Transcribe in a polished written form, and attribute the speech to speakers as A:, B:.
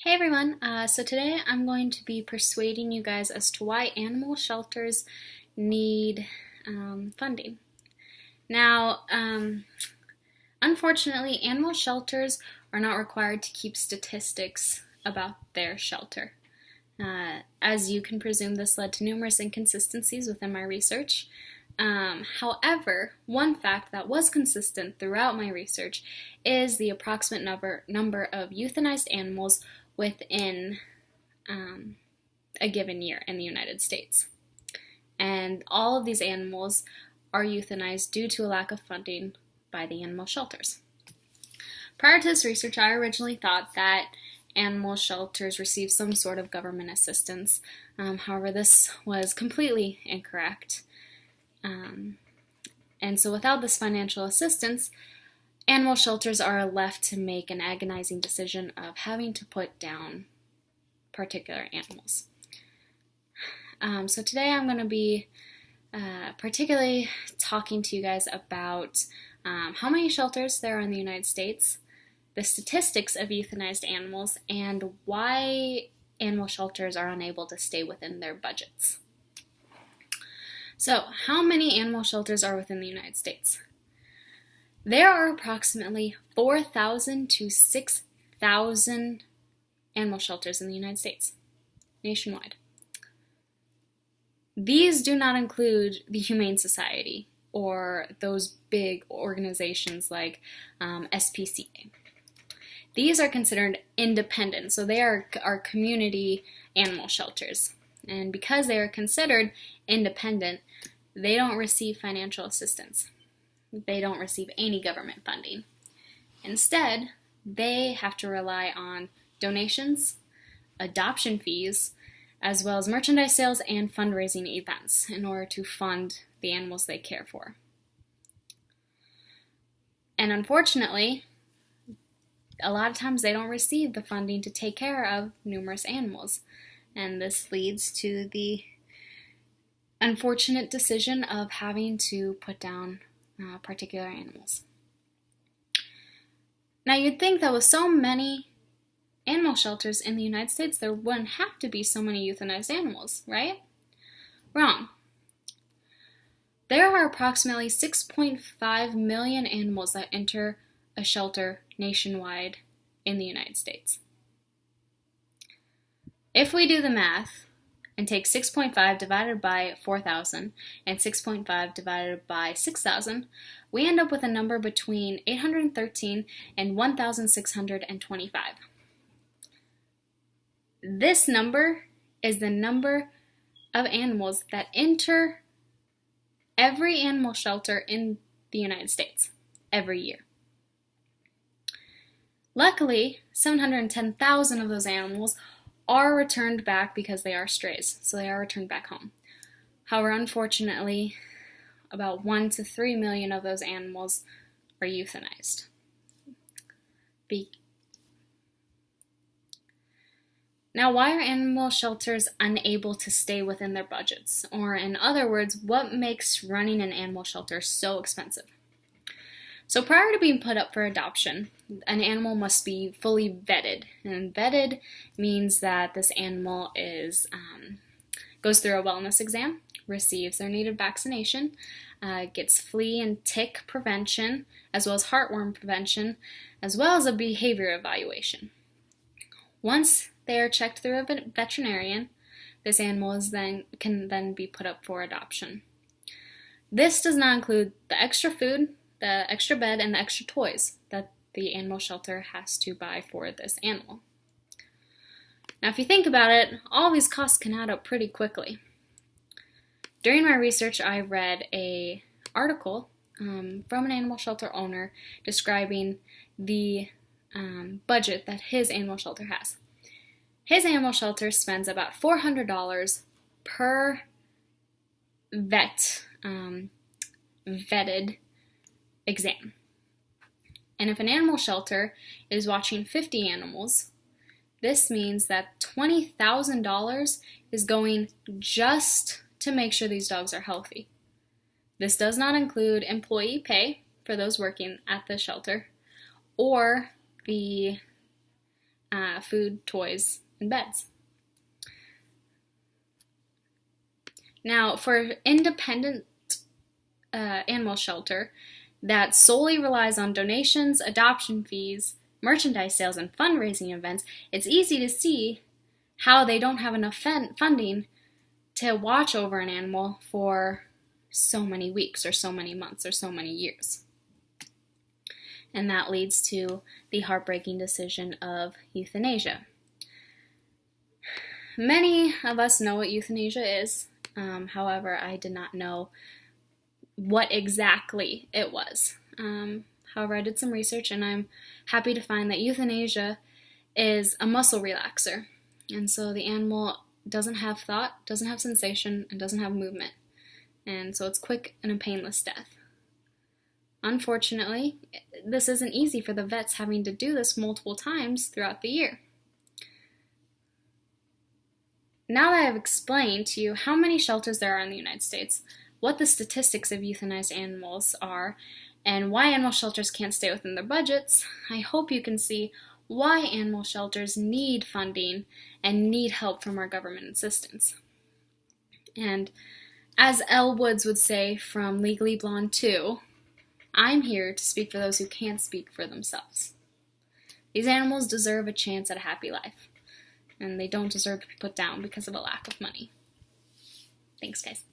A: Hey everyone, so today I'm going to be persuading you guys as to why animal shelters need funding. Now, unfortunately, animal shelters are not required to keep statistics about their shelter. As you can presume, this led to numerous inconsistencies within my research. However, one fact that was consistent throughout my research is the approximate number of euthanized animals within a given year in the United States. And all of these animals are euthanized due to a lack of funding by the animal shelters. Prior to this research, I originally thought that animal shelters receive some sort of government assistance. However, this was completely incorrect. And so without this financial assistance, animal shelters are left to make an agonizing decision of having to put down particular animals. So today I'm going to be particularly talking to you guys about how many shelters there are in the United States, the statistics of euthanized animals, and why animal shelters are unable to stay within their budgets. So, how many animal shelters are within the United States? There are approximately 4,000 to 6,000 animal shelters in the United States, nationwide. These do not include the Humane Society or those big organizations like SPCA. These are considered independent, so they are community animal shelters. And because they are considered independent, they don't receive financial assistance. They don't receive any government funding. Instead, they have to rely on donations, adoption fees, as well as merchandise sales and fundraising events in order to fund the animals they care for. And unfortunately, a lot of times they don't receive the funding to take care of numerous animals. And this leads to the unfortunate decision of having to put down particular animals. Now, you'd think that with so many animal shelters in the United States, there wouldn't have to be so many euthanized animals, right? Wrong. There are approximately 6.5 million animals that enter a shelter nationwide in the United States. If we do the math and take 6.5 divided by 4,000 and 6.5 divided by 6,000, we end up with a number between 813 and 1,625. This number is the number of animals that enter every animal shelter in the United States every year. Luckily, 710,000 of those animals are returned back because they are strays, so they are returned back home. However, unfortunately, about 1 to 3 million of those animals are euthanized. Now, why are animal shelters unable to stay within their budgets? Or in other words, what makes running an animal shelter so expensive? So prior to being put up for adoption, an animal must be fully vetted. And vetted means that this animal goes through a wellness exam, receives their needed vaccination, gets flea and tick prevention, as well as heartworm prevention, as well as a behavior evaluation. Once they are checked through a veterinarian, this animal can then be put up for adoption. This does not include the extra food, the extra bed, and the extra toys that the animal shelter has to buy for this animal. Now, if you think about it, all these costs can add up pretty quickly. During my research, I read an article from an animal shelter owner describing the budget that his animal shelter has. His animal shelter spends about $400 per vetted exam. And if an animal shelter is watching 50 animals, this means that $20,000 is going just to make sure these dogs are healthy. This does not include employee pay for those working at the shelter or the food, toys, and beds. Now, for independent animal shelter that solely relies on donations, adoption fees, merchandise sales, and fundraising events, it's easy to see how they don't have enough funding to watch over an animal for so many weeks or so many months or so many years. And that leads to the heartbreaking decision of euthanasia. Many of us know what euthanasia is. However, I did not know what exactly it was. However, I did some research, and I'm happy to find that euthanasia is a muscle relaxer. And so the animal doesn't have thought, doesn't have sensation, and doesn't have movement. And so it's quick and a painless death. Unfortunately, this isn't easy for the vets having to do this multiple times throughout the year. Now that I've explained to you how many shelters there are in the United States, what the statistics of euthanized animals are, and why animal shelters can't stay within their budgets, I hope you can see why animal shelters need funding and need help from our government assistance. And as Elle Woods would say from Legally Blonde 2, I'm here to speak for those who can't speak for themselves. These animals deserve a chance at a happy life, and they don't deserve to be put down because of a lack of money. Thanks, guys.